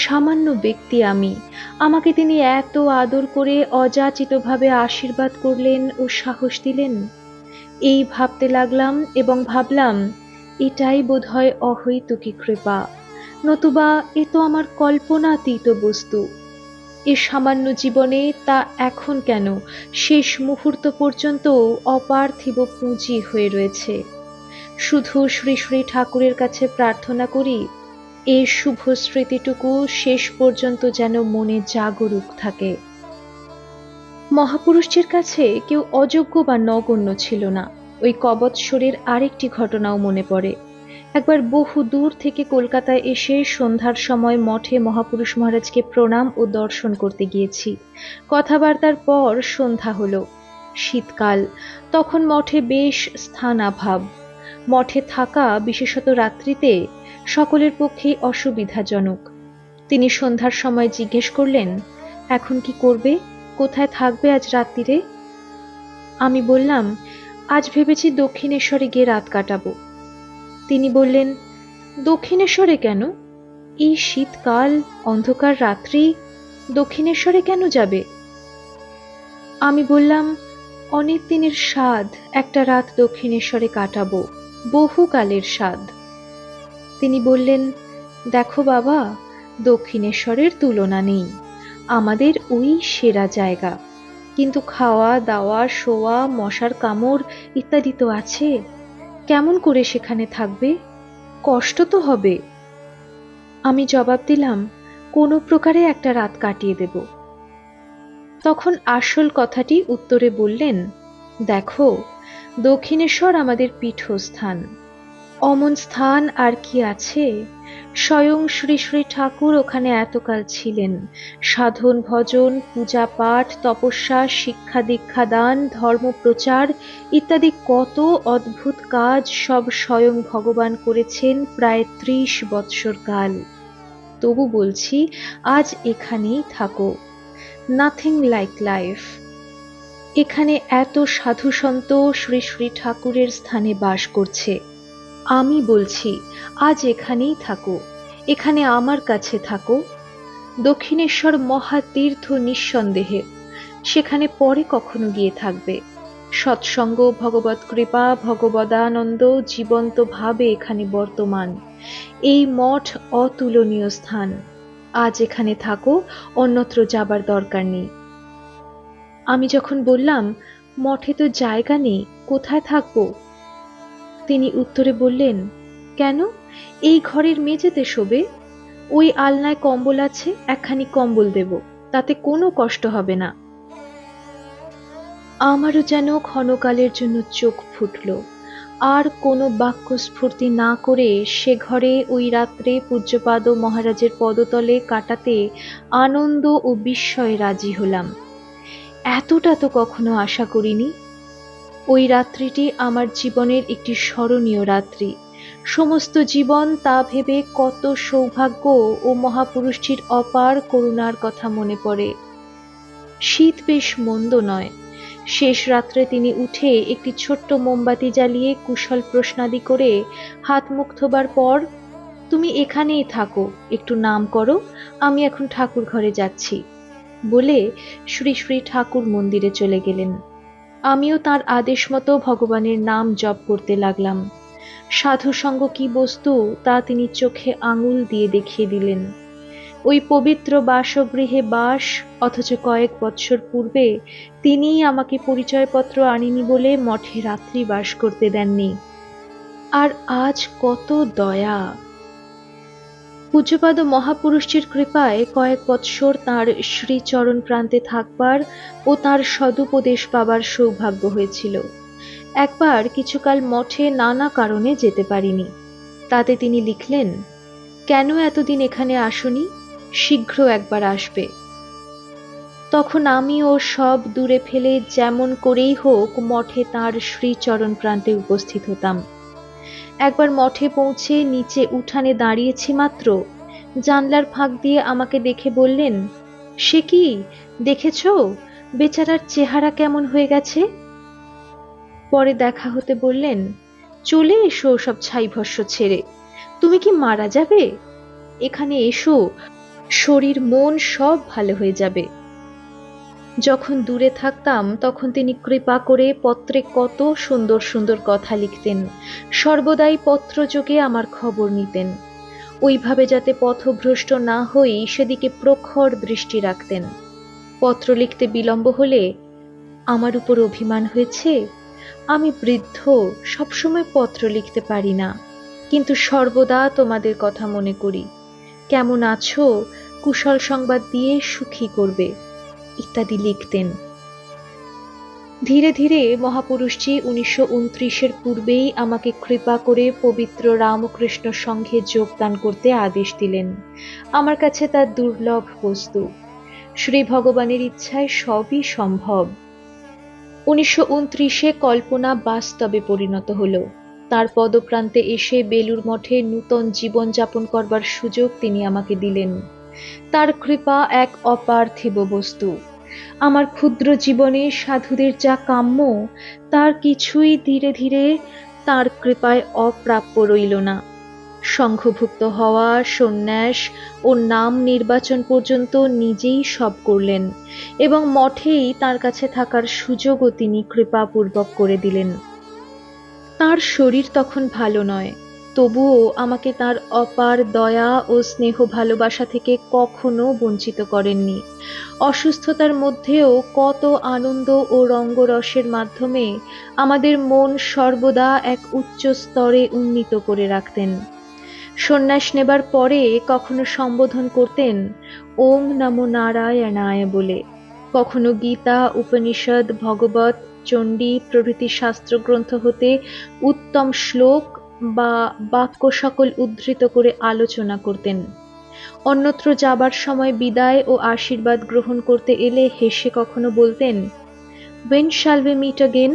সামান্য ব্যক্তি আমি, আমাকে তিনি এত আদর করে অযাচিতভাবে আশীর্বাদ করলেন ও সাহস দিলেন। এই ভাবতে লাগলাম এবং ভাবলাম, এটাই বোধহয় অহৈতুকী কৃপা, নতুবা এ তো আমার কল্পনাতীত বস্তু। এ সামান্য জীবনে, তা এখন কেন, শেষ মুহূর্ত পর্যন্ত অপার্থিব পুঁজি হয়ে রয়েছে। শুধু শ্রী শ্রী ঠাকুরের কাছে প্রার্থনা করি, এই শুভ স্মৃতিটুকু শেষ পর্যন্ত যেন মনে জাগরুক থাকে। মহাপুরুষটির কাছে কেউ অযোগ্য বা নগণ্য ছিল না। ওই কবৎসরের আরেকটি ঘটনাও মনে পড়ে। একবার বহু দূর থেকে কলকাতায় এসে সন্ধ্যার সময় মঠে মহাপুরুষ মহারাজকে প্রণাম ও দর্শন করতে গিয়েছি। কথাবার্তার পর সন্ধ্যা হলো। শীতকাল, তখন মঠে বেশ স্থানাভাব। মঠে থাকা বিশেষত রাত্রিতে সকলের পক্ষেই অসুবিধাজনক। তিনি সন্ধ্যার সময় জিজ্ঞেস করলেন, এখন কি করবে, কোথায় থাকবে আজ রাত্রিরে? আমি বললাম, আজ ভেবেছি দক্ষিণেশ্বরে গিয়ে রাত কাটাবো। তিনি বললেন, দক্ষিণেশ্বরে কেন? এই শীতকাল, অন্ধকার রাত্রি, দক্ষিণেশ্বরে কেন যাবে? আমি বললাম, অনেক দিনের স্বাদ একটা রাত দক্ষিণেশ্বরে কাটাবো, বহুকালের স্বাদ। তিনি বললেন, দেখো বাবা, দক্ষিণেশ্বরের তুলনা নেই, আমাদের ওই সেরা জায়গা, কিন্তু খাওয়া দাওয়া, শোয়া, মশার কামড় ইত্যাদি তো আছে, কেমন করে সেখানে থাকবে? কষ্ট তো হবে। আমি জবাব দিলাম, কোনো প্রকারে একটা রাত কাটিয়ে দেব। তখন আসল কথাটি উত্তরে বললেন, দেখো, দক্ষিণেশ্বর আমাদের পীঠস্থান, অমন স্থান আর কি আছে? স্বয়ং শ্রী শ্রী ঠাকুর ওখানে এতকাল ছিলেন, সাধন ভজন, পূজা পাঠ, তপস্যা, শিক্ষা দীক্ষা দান, ধর্ম প্রচার ইত্যাদি কত অদ্ভুত কাজ সব স্বয়ং ভগবান করেছেন প্রায় 30 বৎসর কাল। তবু বলছি, আজ এখানেই থাকো। Nothing like life. এখানে এত সাধু সন্ত শ্রী শ্রী ঠাকুরের স্থানে বাস করছে। আমি বলছি, আজ এখানেই থাকো, এখানে আমার কাছে থাকো। দক্ষিণেশ্বর মহাতীর্থ নিঃসন্দেহে, সেখানে পরে কখনো গিয়ে থাকবে। সৎসঙ্গ, ভগবৎ কৃপা, ভগবদানন্দ জীবন্ত ভাবে এখানে বর্তমান। এই মঠ অতুলনীয় স্থান, আজ এখানে থাকো, অন্যত্র যাবার দরকার নেই। আমি যখন বললাম, মঠে তো জায়গা নেই, কোথায় থাকবো? তিনি উত্তরে বললেন, কেন, এই ঘরের মেঝেতে শোবে, ওই আলনায় কম্বল আছে, একখানি কম্বল দেব, তাতে কোনো কষ্ট হবে না। আমারও যেন ক্ষণকালের জন্য চোখ ফুটল। আর কোনো বাক্য স্ফূর্তি না করে সে ঘরে ওই রাত্রে পূজ্যপাদ মহারাজের পদতলে কাটাতে আনন্দ ও বিস্ময়ে রাজি হলাম। এতটা তো কখনো আশা করিনি। ওই রাত্রিটি আমার জীবনের একটি স্মরণীয় রাত্রি। সমস্ত জীবন তা ভেবে কত সৌভাগ্য ও মহাপুরুষটির অপার করুণার কথা মনে পড়ে। শীত বেশ মন্দ নয়। শেষ রাত্রে তিনি উঠে একটি ছোট্ট মোমবাতি জ্বালিয়ে কুশল প্রশ্নাদি করে হাত মুখ ধোবার পর, তুমি এখানেই থাকো, একটু নাম করো, আমি এখন ঠাকুর ঘরে যাচ্ছি বলে শ্রী শ্রী ঠাকুর মন্দিরে চলে গেলেন। আমিও তার আদেশ মতো ভগবানের নাম জপ করতে লাগলাম। সাধুসঙ্গ কি বস্তু তা তিনি চোখে আঙুল দিয়ে দেখিয়ে দিলেন। ওই পবিত্র বাসগৃহে বাস, অথচ কয়েক বৎসর পূর্বে তিনিই আমাকে পরিচয়পত্র আনিনি বলে মঠে রাত্রি বাস করতে দেননি। আর আজ কত দয়া! পূজ্যপাদ মহাপুরুষটির কৃপায় কয়েক বৎসর তাঁর শ্রীচরণ প্রান্তে থাকবার ও তাঁর সদুপদেশ পাবার সৌভাগ্য হয়েছিল। একবার কিছুকাল মঠে নানা কারণে যেতে পারিনি। তাতে তিনি লিখলেন, কেন এতদিন এখানে আসনি, শীঘ্র একবার আসবে। তখন আমিও সব দূরে ফেলে যেমন করেই হোক মঠে তাঁর শ্রীচরণ প্রান্তে উপস্থিত হতাম। একবার মঠে পৌঁছে নিচে উঠানে দাঁড়িয়েছি মাত্র, জানলার ফাঁক দিয়ে আমাকে দেখে বললেন, সে কি, দেখেছ বেচারার চেহারা কেমন হয়ে গেছে? পরে দেখা হতে বললেন, চলে এসো সব ছাইভস্য ছেড়ে, তুমি কি মারা যাবে? এখানে এসো, শরীর মন সব ভালো হয়ে যাবে। যখন দূরে থাকতাম তখন তিনি কৃপা করে পত্রে কত সুন্দর সুন্দর কথা লিখতেন, সর্বদাই পত্রযোগে আমার খবর নিতেন। ওইভাবে যাতে পথভ্রষ্ট না হই সেদিকে প্রখর দৃষ্টি রাখতেন। পত্র লিখতে বিলম্ব হলে আমার উপর অভিমান হয়েছে, আমি বৃদ্ধ, সবসময় পত্র লিখতে পারি না, কিন্তু সর্বদা তোমাদের কথা মনে করি, কেমন আছো, কুশল সংবাদ দিয়ে সুখী করবে ইত্যাদি লিখতেন। ধীরে ধীরে মহাপুরুষজি 1929-এর পূর্বেই আমাকে কৃপা করে পবিত্র রামকৃষ্ণ সংঘে যোগদান করতে আদেশ দিলেন। আমার কাছে তা দুর্লভ বস্তু। শ্রী ভগবানের ইচ্ছায় সবই সম্ভব। 1929-এ কল্পনা বাস্তবে পরিণত হলো। তার পদপ্রান্তে এসে বেলুড় মঠে নূতন জীবন যাপন করবার সুযোগ তিনি আমাকে দিলেন। তার কৃপা এক অপার্থিব বস্তু। আমার ক্ষুদ্র জীবনে সাধুদের যা কাম্য, তার কিছুই ধীরে ধীরে তার কৃপায় অপ্রাপ্য রইল না। সংঘভুক্ত হওয়া, সন্ন্যাস ও নাম নির্বাচন পর্যন্ত নিজেই সব করলেন, এবং মঠেই তার কাছে থাকার সুযোগও তিনি কৃপাপূর্বক করে দিলেন। তার শরীর তখন ভালো নয়, তবুও আমাকে তার অপার দয়া ও স্নেহ ভালোবাসা থেকে কখনো বঞ্চিত করেননি। অসুস্থতার মধ্যেও কত আনন্দ ও রঙ্গরসের মাধ্যমে আমাদের মন সর্বদা এক উচ্চ স্তরে উন্নীত করে রাখতেন। সন্ন্যাস নেবার পরে কখনো সম্বোধন করতেন ওং নমো নারায়ণায় বলে, কখনো গীতা, উপনিষদ, ভগবত, চণ্ডী প্রভৃতি শাস্ত্রগ্রন্থ হতে উত্তম শ্লোক বা বাক্য সকল উদ্ধৃত করে আলোচনা করতেন। অন্যত্র যাবার সময় বিদায় ও আশীর্বাদ গ্রহণ করতে এলে হেসে কখনো বলতেন, When shall we meet again?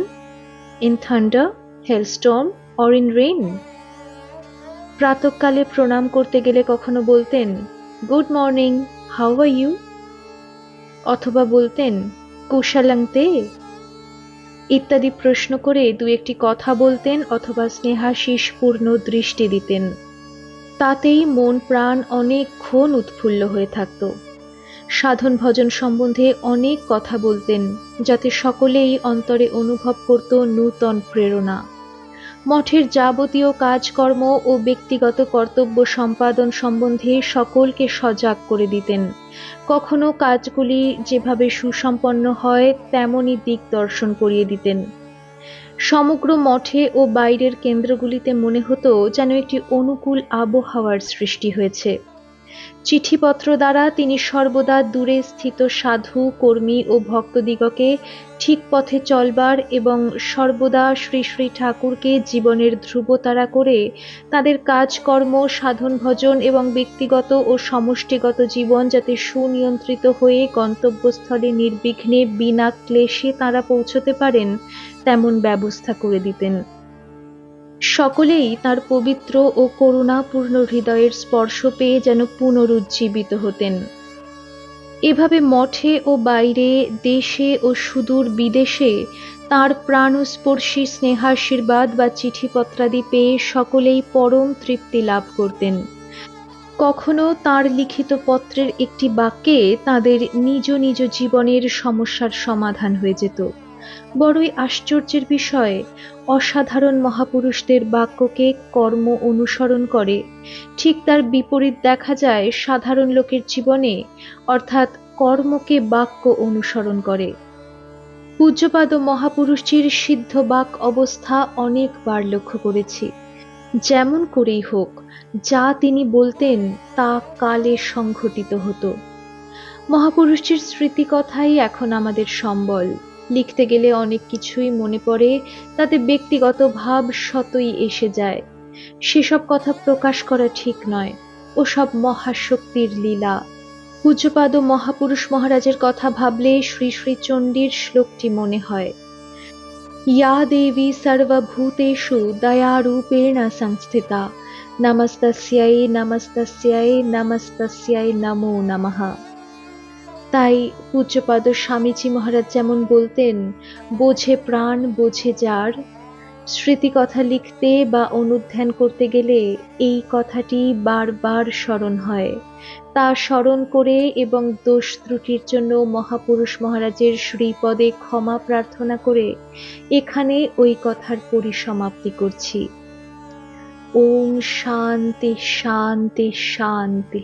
In thunder, hailstorm or in rain? প্রাতঃকালে প্রণাম করতে গেলে কখনো বলতেন, good morning, how are you? অথবা বলতেন, কুশালাংতে? ইত্যাদি প্রশ্ন করে দু একটি কথা বলতেন অথবা স্নেহাশিসপূর্ণ দৃষ্টি দিতেন। তাতেই মন প্রাণ অনেকক্ষণ উৎফুল্ল হয়ে থাকত। সাধন ভজন সম্বন্ধে অনেক কথা বলতেন, যাতে সকলেই অন্তরে অনুভব করত নূতন প্রেরণা। মঠের যাবতীয় কাজকর্ম ও ব্যক্তিগত কর্তব্য সম্পাদন সম্বন্ধে সকলকে সজাগ করে দিতেন। কখনো কাজগুলি যেভাবে সুসম্পন্ন হয় তেমনই দিক দর্শন করিয়ে দিতেন। সমগ্র মঠে ও বাইরের কেন্দ্রগুলিতে মনে হতো যেন একটি অনুকূল আবহাওয়ার সৃষ্টি হয়েছে। চিঠিপত্র দ্বারা তিনি সর্বদা দূরে স্থিত সাধু, কর্মী ও ভক্তদিগকে ঠিক পথে চলবার এবং সর্বদা শ্রী শ্রী ঠাকুরকে জীবনের ধ্রুবতারা করে তাদের কাজকর্ম, সাধন ভজন এবং ব্যক্তিগত ও সমষ্টিগত জীবন যাতে সুনিয়ন্ত্রিত হয়ে গন্তব্যস্থলে নির্বিঘ্নে বিনা ক্লেশে তাঁরা পৌঁছতে পারেন, তেমন ব্যবস্থা করে দিতেন। সকলেই তার পবিত্র ও করুণাপূর্ণ হৃদয়ের স্পর্শ পেয়ে যেন পুনরুজ্জীবিত হতেন। এভাবে মঠে ও বাইরে, দেশে ও সুদূর বিদেশে তাঁর প্রাণস্পর্শী স্নেহাশীর্বাদ বা চিঠিপত্রাদি পেয়ে সকলেই পরম তৃপ্তি লাভ করতেন। কখনো তাঁর লিখিত পত্রের একটি বাক্যে তাদের নিজ নিজ জীবনের সমস্যার সমাধান হয়ে যেত। বড়ই আশ্চর্যের বিষয়, অসাধারণ মহাপুরুষদের বাক্যকে কর্ম অনুসরণ করে, ঠিক তার বিপরীত দেখা যায় সাধারণ লোকের জীবনে, অর্থাৎ কর্মকে বাক্য অনুসরণ করে। পূজ্যপাদ মহাপুরুষজির সিদ্ধ বাক অবস্থা অনেকবার লক্ষ্য করেছি। যেমন করেই হোক, যা তিনি বলতেন তা কালে সংঘটিত হতো। মহাপুরুষজির স্মৃতিকথাই এখন আমাদের সম্বল। লিখতে গেলে অনেক কিছুই মনে পড়ে, তাতে ব্যক্তিগত ভাব স্বতই এসে যায়। সেসব কথা প্রকাশ করা ঠিক নয়, ও সব মহাশক্তির লীলা। পূজ্যপাদ মহাপুরুষ মহারাজের কথা ভাবলে শ্রী শ্রী চণ্ডীর শ্লোকটি মনে হয়, ইয়া দেবী সর্বভূতেষু দয়ারূপেণ সংস্থিতা, নমস্তস্যাই নমস্তস্যাই নমস্তস্যাই নমো নমঃ। তাই পূজ্যপাদ স্বামীজি মহারাজ যেমন বলতেন, বোঝে প্রাণ বোঝে যার। স্মৃতিকথা লিখতে বা অনুধ্যান করতে গেলে এই কথাটি বারবার স্মরণ হয়। তা স্মরণ করে এবং দোষ ত্রুটির জন্য মহাপুরুষ মহারাজের শ্রীপদে ক্ষমা প্রার্থনা করে এখানে ওই কথার পরিসমাপ্তি করছি। ওম শান্তি শান্তি শান্তি।